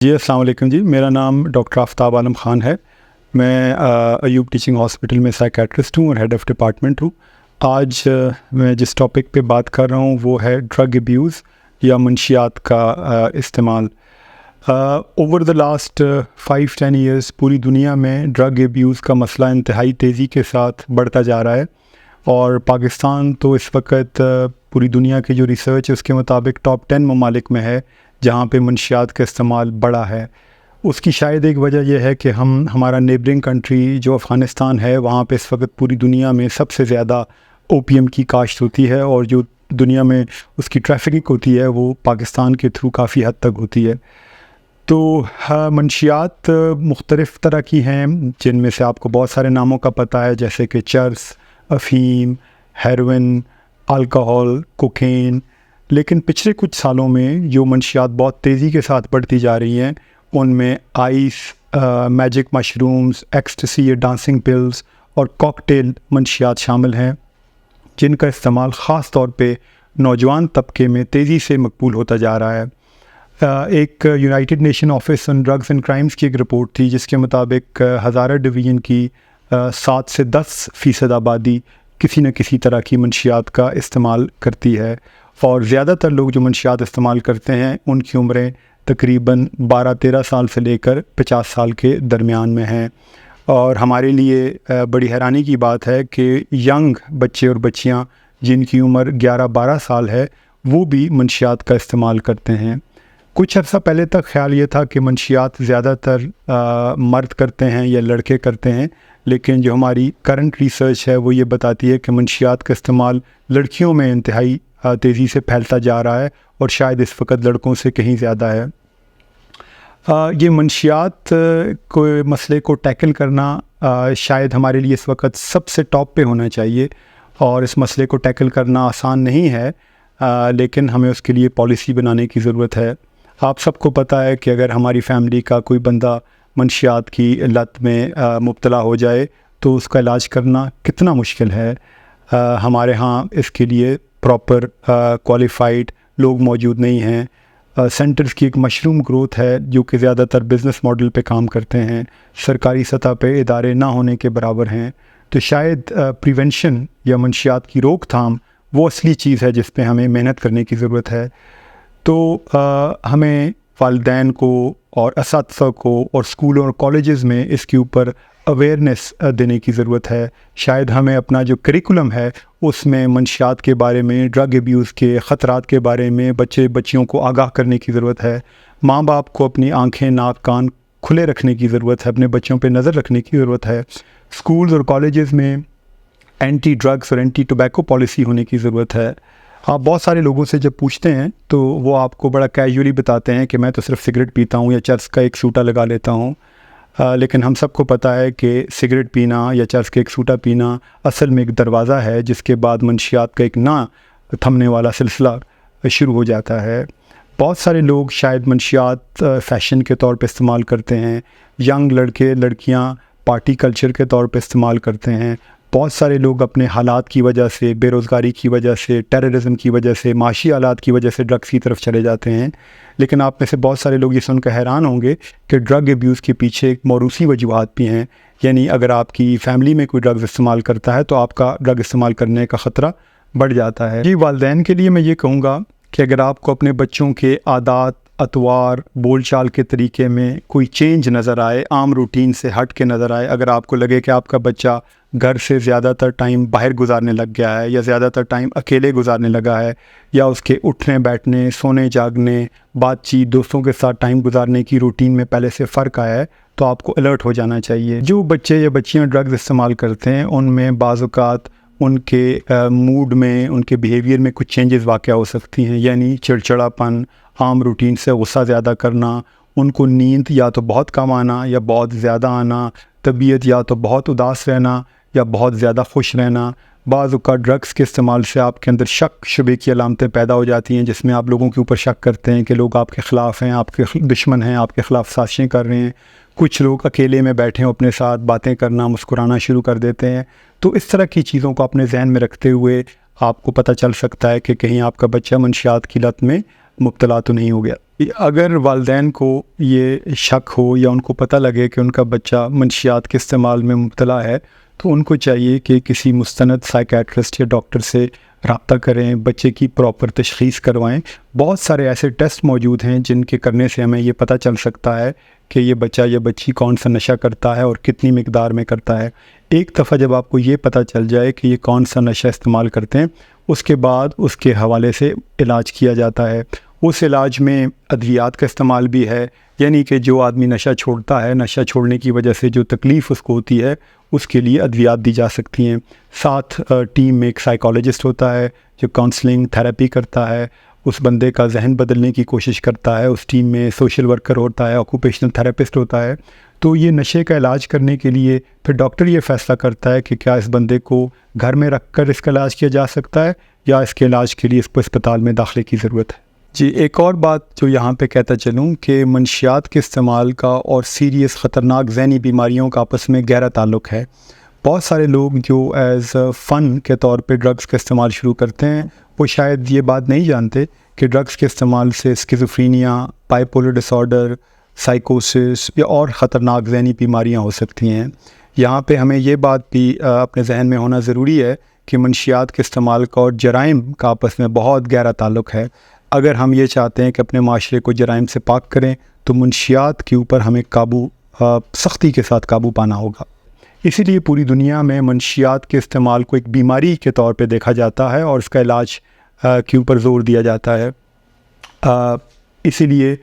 جی السلام علیکم جی، میرا نام ڈاکٹر آفتاب عالم خان ہے۔ میں ایوب ٹیچنگ ہاسپٹل میں سائیکیٹرسٹ ہوں اور ہیڈ آف ڈپارٹمنٹ ہوں۔ آج میں جس ٹاپک پہ بات کر رہا ہوں وہ ہے ڈرگ ایبیوز یا منشیات کا استعمال۔ اوور دا لاسٹ 5-10 ایئرس پوری دنیا میں ڈرگ ایبیوز کا مسئلہ انتہائی تیزی کے ساتھ بڑھتا جا رہا ہے، اور پاکستان تو اس وقت پوری دنیا کی جو ریسرچ ہے اس کے مطابق ٹاپ 10 ممالک میں ہے جہاں پہ منشیات کا استعمال بڑا ہے۔ اس کی شاید ایک وجہ یہ ہے کہ ہمارا نیبرنگ کنٹری جو افغانستان ہے، وہاں پہ اس وقت پوری دنیا میں سب سے زیادہ اوپیم کی کاشت ہوتی ہے، اور جو دنیا میں اس کی ٹریفکنگ ہوتی ہے وہ پاکستان کے تھرو کافی حد تک ہوتی ہے۔ تو منشیات مختلف طرح کی ہیں، جن میں سے آپ کو بہت سارے ناموں کا پتہ ہے، جیسے کہ چرس، افیم، ہیروئن، الکحل، کوکین۔ لیکن پچھلے کچھ سالوں میں جو منشیات بہت تیزی کے ساتھ بڑھتی جا رہی ہیں، ان میں آئس، میجک مشرومز، ایکسٹسی یا ڈانسنگ پلز اور کاکٹیل منشیات شامل ہیں، جن کا استعمال خاص طور پہ نوجوان طبقے میں تیزی سے مقبول ہوتا جا رہا ہے۔ ایک United nation office on drugs and crimes کی ایک رپورٹ تھی جس کے مطابق ہزارہ ڈویژن کی 7 سے 10% آبادی کسی نہ کسی طرح کی منشیات کا استعمال کرتی ہے، اور زیادہ تر لوگ جو منشیات استعمال کرتے ہیں ان کی عمریں تقریباً 12-13 سال سے لے کر 50 سال کے درمیان میں ہیں۔ اور ہمارے لیے بڑی حیرانی کی بات ہے کہ ینگ بچے اور بچیاں جن کی عمر 11-12 سال ہے وہ بھی منشیات کا استعمال کرتے ہیں۔ کچھ عرصہ پہلے تک خیال یہ تھا کہ منشیات زیادہ تر مرد کرتے ہیں یا لڑکے کرتے ہیں، لیکن جو ہماری کرنٹ ریسرچ ہے وہ یہ بتاتی ہے کہ منشیات کا استعمال لڑکیوں میں انتہائی تیزی سے پھیلتا جا رہا ہے، اور شاید اس وقت لڑکوں سے کہیں زیادہ ہے۔ یہ منشیات کو مسئلے کو ٹیکل کرنا شاید ہمارے لیے اس وقت سب سے ٹاپ پہ ہونا چاہیے، اور اس مسئلے کو ٹیکل کرنا آسان نہیں ہے، لیکن ہمیں اس کے لیے پالیسی بنانے کی ضرورت ہے۔ آپ سب کو پتہ ہے کہ اگر ہماری فیملی کا کوئی بندہ منشیات کی لت میں مبتلا ہو جائے تو اس کا علاج کرنا کتنا مشکل ہے۔ ہمارے ہاں اس کے لیے پراپر کوالیفائڈ لوگ موجود نہیں ہیں۔ سینٹرز کی ایک مشروم گروتھ ہے جو کہ زیادہ تر بزنس ماڈل پہ کام کرتے ہیں، سرکاری سطح پہ ادارے نہ ہونے کے برابر ہیں۔ تو شاید پریونشن یا منشیات کی روک تھام وہ اصلی چیز ہے جس پہ ہمیں محنت کرنے کی ضرورت ہے۔ تو ہمیں والدین کو اور اساتذہ کو اور اسکولوں اور کالجز میں اس کے اوپر اویئرنیس دینے کی ضرورت ہے۔ شاید ہمیں اپنا جو کریکولم ہے اس میں منشیات کے بارے میں، ڈرگ ایبیوز کے خطرات کے بارے میں بچیوں کو آگاہ کرنے کی ضرورت ہے۔ ماں باپ کو اپنی آنکھیں، ناک، کان کھلے رکھنے کی ضرورت ہے، اپنے بچوں پہ نظر رکھنے کی ضرورت ہے۔ اسکولز اور کالجز میں اینٹی ڈرگس اور اینٹی ٹوبیکو پالیسی ہونے کی ضرورت ہے۔ آپ بہت سارے لوگوں سے جب پوچھتے ہیں تو وہ آپ کو بڑا کیجولی بتاتے ہیں کہ میں تو صرف سگریٹ پیتا ہوں یا چرس کا ایک سوٹا لگا لیتا ہوں، لیکن ہم سب کو پتہ ہے کہ سگریٹ پینا یا چرس کا ایک سوٹا پینا اصل میں ایک دروازہ ہے جس کے بعد منشیات کا ایک نہ تھمنے والا سلسلہ شروع ہو جاتا ہے۔ بہت سارے لوگ شاید منشیات فیشن کے طور پہ استعمال کرتے ہیں، ینگ لڑکے لڑکیاں پارٹی کلچر کے طور پہ استعمال کرتے ہیں۔ بہت سارے لوگ اپنے حالات کی وجہ سے، بے روزگاری کی وجہ سے، ٹیررزم کی وجہ سے، معاشی حالات کی وجہ سے ڈرگس کی طرف چلے جاتے ہیں۔ لیکن آپ میں سے بہت سارے لوگ یہ سن کر حیران ہوں گے کہ ڈرگ ایبیوز کے پیچھے ایک موروثی وجوہات بھی ہیں، یعنی اگر آپ کی فیملی میں کوئی ڈرگز استعمال کرتا ہے تو آپ کا ڈرگ استعمال کرنے کا خطرہ بڑھ جاتا ہے۔ والدین کے لیے میں یہ کہوں گا کہ اگر آپ کو اپنے بچوں کے عادات، اطوار، بول چال کے طریقے میں کوئی چینج نظر آئے، عام روٹین سے ہٹ کے نظر آئے، اگر آپ کو لگے کہ آپ کا بچہ گھر سے زیادہ تر ٹائم باہر گزارنے لگ گیا ہے، یا زیادہ تر ٹائم اکیلے گزارنے لگا ہے، یا اس کے اٹھنے بیٹھنے، سونے جاگنے، بات چیت، دوستوں کے ساتھ ٹائم گزارنے کی روٹین میں پہلے سے فرق آیا ہے، تو آپ کو الرٹ ہو جانا چاہیے۔ جو بچے یا بچیاں ڈرگز استعمال کرتے ہیں ان میں بعض اوقات ان کے موڈ میں، ان کے بیہیویئر میں کچھ چینجز واقع ہو سکتی ہیں، یعنی چڑچڑاپن، عام روٹین سے غصہ زیادہ کرنا، ان کو نیند یا تو بہت کم آنا یا بہت زیادہ آنا، طبیعت یا تو بہت اداس رہنا یا بہت زیادہ خوش رہنا۔ بعض اوقات ڈرگس کے استعمال سے آپ کے اندر شک شبے کی علامتیں پیدا ہو جاتی ہیں، جس میں آپ لوگوں کے اوپر شک کرتے ہیں کہ لوگ آپ کے خلاف ہیں، آپ کے دشمن ہیں، آپ کے خلاف سازشیں کر رہے ہیں۔ کچھ لوگ اکیلے میں بیٹھے ہوں اپنے ساتھ باتیں کرنا، مسکرانا شروع کر دیتے ہیں۔ تو اس طرح کی چیزوں کو اپنے ذہن میں رکھتے ہوئے آپ کو پتہ چل سکتا ہے کہ کہیں آپ کا بچہ منشیات کی لت میں مبتلا تو نہیں ہو گیا۔ اگر والدین کو یہ شک ہو یا ان کو پتہ لگے کہ ان کا بچہ منشیات کے استعمال میں مبتلا ہے تو ان کو چاہیے کہ کسی مستند سائیکیٹرسٹ یا ڈاکٹر سے رابطہ کریں، بچے کی پراپر تشخیص کروائیں۔ بہت سارے ایسے ٹیسٹ موجود ہیں جن کے کرنے سے ہمیں یہ پتہ چل سکتا ہے کہ یہ بچہ یا بچی کون سا نشہ کرتا ہے اور کتنی مقدار میں کرتا ہے۔ ایک دفعہ جب آپ کو یہ پتہ چل جائے کہ یہ کون سا نشہ استعمال کرتے ہیں، اس کے بعد اس کے حوالے سے علاج کیا جاتا ہے۔ اس علاج میں ادویات کا استعمال بھی ہے، یعنی کہ جو آدمی نشہ چھوڑتا ہے، نشہ چھوڑنے کی وجہ سے جو تکلیف اس کو ہوتی ہے اس کے لیے ادویات دی جا سکتی ہیں۔ ساتھ ٹیم میں ایک سائیکالوجسٹ ہوتا ہے جو کاؤنسلنگ تھراپی کرتا ہے، اس بندے کا ذہن بدلنے کی کوشش کرتا ہے۔ اس ٹیم میں سوشل ورکر ہوتا ہے، آکوپیشنل تھراپسٹ ہوتا ہے۔ تو یہ نشے کا علاج کرنے کے لیے پھر ڈاکٹر یہ فیصلہ کرتا ہے کہ کیا اس بندے کو گھر میں رکھ کر اس کا علاج کیا جا سکتا ہے یا اس کے علاج کے لیے اس کو اسپتال میں داخلے کی ضرورت ہے۔ جی، ایک اور بات جو یہاں پہ کہتا چلوں کہ منشیات کے استعمال کا اور سیریس خطرناک ذہنی بیماریوں کا آپس میں گہرا تعلق ہے۔ بہت سارے لوگ جو ایز فن کے طور پہ ڈرگس کا استعمال شروع کرتے ہیں وہ شاید یہ بات نہیں جانتے کہ ڈرگس کے استعمال سے اسکیزوفرینیا، بائیپولر ڈس آرڈر، سائیکوسس یا اور خطرناک ذہنی بیماریاں ہو سکتی ہیں۔ یہاں پہ ہمیں یہ بات بھی اپنے ذہن میں ہونا ضروری ہے کہ منشیات کے استعمال کا اور جرائم کا آپس میں بہت گہرا تعلق ہے۔ اگر ہم یہ چاہتے ہیں کہ اپنے معاشرے کو جرائم سے پاک کریں تو منشیات کے اوپر ہمیں سختی کے ساتھ قابو پانا ہوگا۔ اسی لیے پوری دنیا میں منشیات کے استعمال کو ایک بیماری کے طور پہ دیکھا جاتا ہے اور اس کا علاج کے اوپر زور دیا جاتا ہے۔ اسی لیے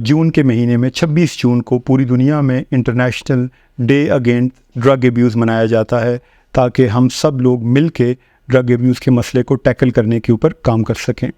جون کے مہینے میں 26 جون کو پوری دنیا میں international day against drug abuse منایا جاتا ہے تاکہ ہم سب لوگ مل کے ڈرگ ایبیوز کے مسئلے کو ٹیکل کرنے کے اوپر کام کر سکیں۔